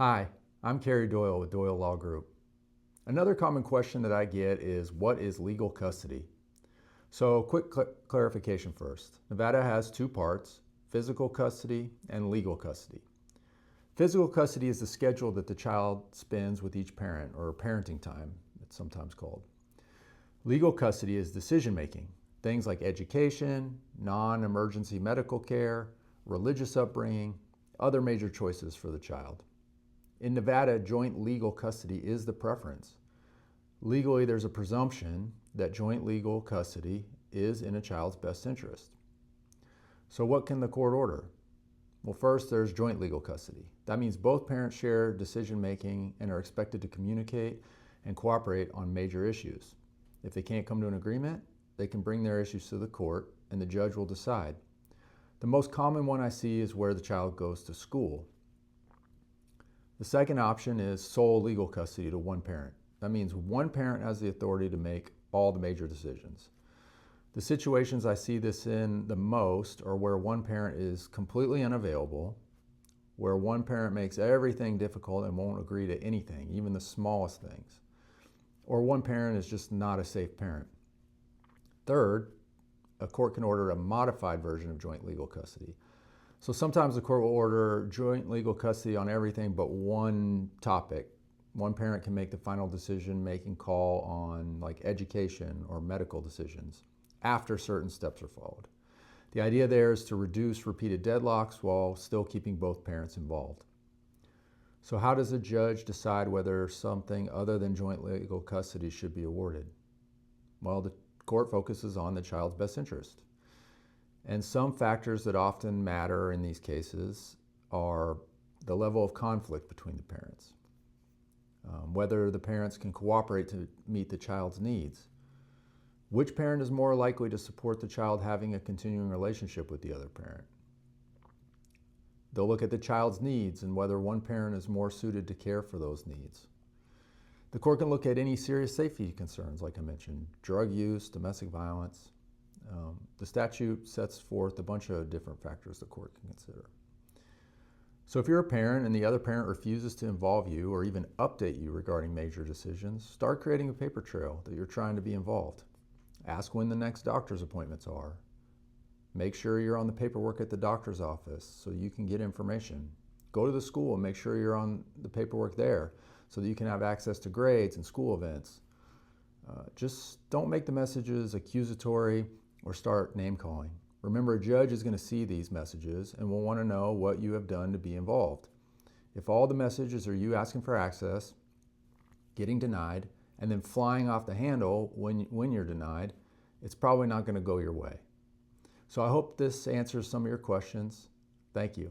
Hi, I'm Kerry Doyle with Doyle Law Group. Another common question that I get is, what is legal custody? So quick clarification first. Nevada has two parts, physical custody and legal custody. Physical custody is the schedule that the child spends with each parent, or parenting time, it's sometimes called. Legal custody is decision making, things like education, non-emergency medical care, religious upbringing, other major choices for the child. In Nevada, joint legal custody is the preference. Legally, there's a presumption that joint legal custody is in a child's best interest. So what can the court order? Well, first, there's joint legal custody. That means both parents share decision making and are expected to communicate and cooperate on major issues. If they can't come to an agreement, they can bring their issues to the court and the judge will decide. The most common one I see is where the child goes to school. The second option is sole legal custody to one parent. That means one parent has the authority to make all the major decisions. The situations I see this in the most are where one parent is completely unavailable, where one parent makes everything difficult and won't agree to anything, even the smallest things, or one parent is just not a safe parent. Third, a court can order a modified version of joint legal custody. So sometimes the court will order joint legal custody on everything but one topic. One parent can make the final decision-making call on like education or medical decisions after certain steps are followed. The idea there is to reduce repeated deadlocks while still keeping both parents involved. So how does a judge decide whether something other than joint legal custody should be awarded? Well, the court focuses on the child's best interest. And some factors that often matter in these cases are the level of conflict between the parents, whether the parents can cooperate to meet the child's needs, which parent is more likely to support the child having a continuing relationship with the other parent. They'll look at the child's needs and whether one parent is more suited to care for those needs. The court can look at any serious safety concerns, like I mentioned, drug use, domestic violence. The statute sets forth a bunch of different factors the court can consider. So if you're a parent and the other parent refuses to involve you or even update you regarding major decisions, start creating a paper trail that you're trying to be involved. Ask when the next doctor's appointments are. Make sure you're on the paperwork at the doctor's office so you can get information. Go to the school and make sure you're on the paperwork there so that you can have access to grades and school events. Just don't make the messages accusatory or start name calling. Remember, a judge is going to see these messages and will want to know what you have done to be involved. If all the messages are you asking for access, getting denied, and then flying off the handle when you're denied, it's probably not going to go your way. So I hope this answers some of your questions. Thank you.